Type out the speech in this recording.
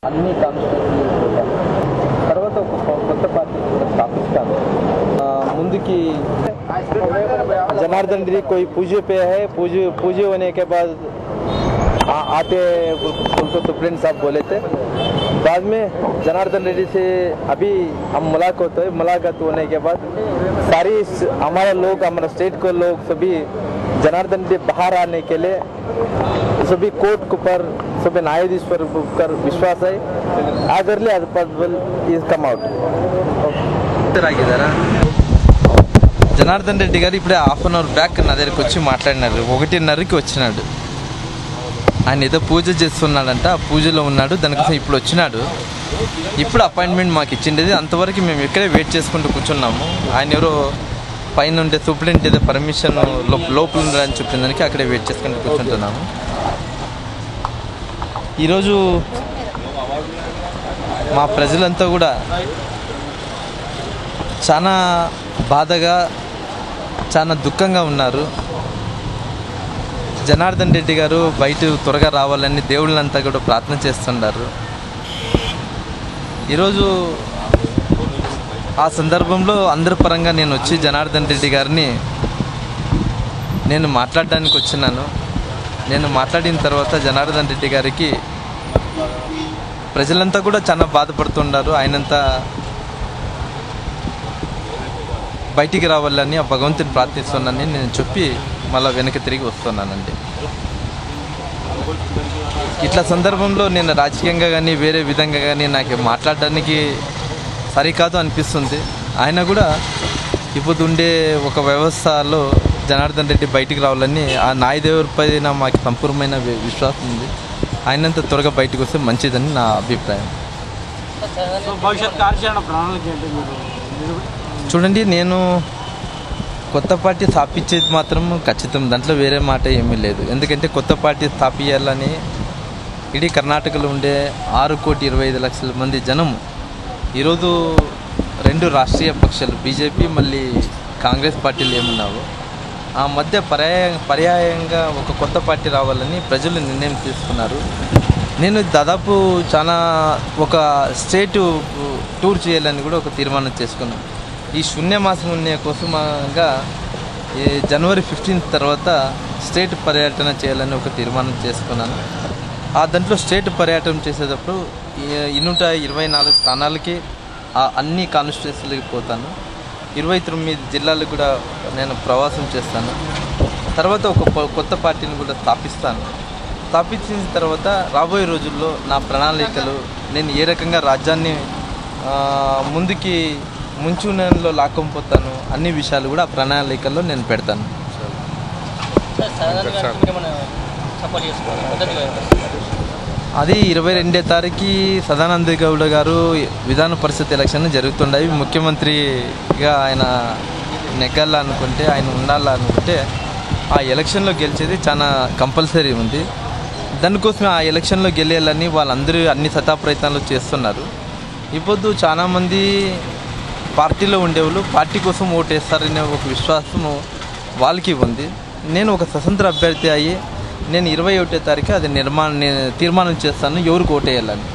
అన్ని కాన్స్టిట్యూషన్ తర్వాత ఒక కొత్త పార్టీ స్థాపిస్తాను ముందుకి जनार्दन रेड्डी कोई पूजे पे है पूजे होने के बाद आते उनको तो फ्रेंड साहब बोले थे बाद में जनार्दन रेड्डी से अभी हम मुलाकात होने के बाद सारी हमारा लोग हमारा स्टेट को लोग सभी जनार्दन रेड्डी बाहर आने के लिए सभी कोर्ट के ऊपर सभी न्यायाधीश पर विश्वास है अगर ले is come out Janardhan Reddy గారు ఇప్పుడే హాఫ్ అన్ అవర్ బ్యాక్ నా దగ్గరికి వచ్చి మాట్లాడినారు 1:30కి వచ్చినాడు ఆయన ఏదో పూజ చేస్తున్నాడంట ఆ పూజలో ఉన్నాడు దానికోసం ఇప్పుడు వచ్చినాడు ఇప్పుడు అపాయింట్మెంట్ మాకు ఇచ్చిండేది అంతవరకు మేము ఇక్కడే వెయిట్ చేసుకుంటూ కూర్చున్నాము ఆయన ఎవరో పైన ఉండే సూపరింటెండెంట్ ఏదో పర్మిషన్ లోపల ఉండాలని చెప్పిన దానికి అక్కడే వెయిట్ చేసుకుంటూ కూర్చుంటున్నాము ఈరోజు మా ప్రజలంతా కూడా చాలా బాధగా చాలా దుఃఖంగా ఉన్నారు జనార్దన్ రెడ్డి గారు బయట త్వరగా రావాలని దేవుళ్ళంతా కూడా ప్రార్థన చేస్తున్నారు ఈరోజు ఆ సందర్భంలో అందరి పరంగా నేను వచ్చి జనార్దన్ రెడ్డి గారిని నేను మాట్లాడడానికి వచ్చినాను నేను మాట్లాడిన తర్వాత జనార్దన్ రెడ్డి గారికి ప్రజలంతా కూడా చాలా బాధపడుతున్నారు ఆయనంతా బయటికి రావాలని ఆ భగవంతుని ప్రార్థిస్తున్నానని నేను చెప్పి మళ్ళీ వెనక్కి తిరిగి వస్తున్నానండి ఇట్లా సందర్భంలో నేను రాజకీయంగా కానీ వేరే విధంగా కానీ నాకు మాట్లాడడానికి సరికాదు అనిపిస్తుంది ఆయన కూడా ఇప్పుడు ఉండే ఒక వ్యవస్థలో జనార్దన్ రెడ్డి బయటికి రావాలని ఆ న్యాయదేవుడిపైన మాకు సంపూర్ణమైన విశ్వాసం ఉంది ఆయనంత త్వరగా బయటకు వస్తే మంచిదని నా అభిప్రాయం చూడండి నేను కొత్త పార్టీ స్థాపించేది మాత్రం ఖచ్చితం దాంట్లో వేరే మాట ఏమీ లేదు ఎందుకంటే కొత్త పార్టీ స్థాపించాలని ఇడీ కర్ణాటకలో ఉండే 6,25,00,000 మంది జనం ఈరోజు 2 రాష్ట్రీయ పక్షాలు బీజేపీ మళ్ళీ కాంగ్రెస్ పార్టీలు ఏమున్నావు ఆ మధ్య పర్యాయంగా ఒక కొత్త పార్టీ రావాలని ప్రజలు నిర్ణయం తీసుకున్నారు నేను దాదాపు చాలా ఒక స్టేట్ టూర్ చేయాలని కూడా ఒక తీర్మానం చేసుకున్నాను ఈ శూన్యమాసం ఉన్న కోసంగా ఈ జనవరి 15 తర్వాత స్టేట్ పర్యటన చేయాలని ఒక తీర్మానం చేసుకున్నాను ఆ దాంట్లో స్టేట్ పర్యటన చేసేటప్పుడు 124 స్థానాలకి అన్ని కాన్స్టిట్యున్సీలకి పోతాను 29 జిల్లాలకు కూడా నేను ప్రవాసం చేస్తాను తర్వాత ఒక కొత్త పార్టీని కూడా స్థాపించిన తర్వాత రాబోయే రోజుల్లో నా ప్రణాళికలు నేను ఏ రకంగా రాజ్యాన్ని ముందుకి ముంచులో లాక్కపోతాను అన్ని విషయాలు కూడా ఆ ప్రణాళికల్లో నేను పెడతాను అది 22వ తారీఖు సదానంద గౌడ గారు విధాన పరిషత్ ఎలక్షన్ జరుగుతుండవి ముఖ్యమంత్రిగా ఆయన నెగ్గాలనుకుంటే ఆయన ఉండాలనుకుంటే ఆ ఎలక్షన్లో గెలిచేది చాలా కంపల్సరీ ఉంది దానికోసమే ఆ ఎలక్షన్లో గెలేయాలని వాళ్ళందరూ అన్ని సతా ప్రయత్నాలు చేస్తున్నారు ఇప్పుడు చాలామంది పార్టీలో ఉండేవాళ్ళు పార్టీ కోసం ఓటేస్తారనే ఒక విశ్వాసము వాళ్ళకి ఉంది నేను ఒక స్వతంత్ర అభ్యర్థి అయ్యి నేను 21వ తారీఖు అది తీర్మానం చేస్తాను ఎవరికి ఓటేయాలని.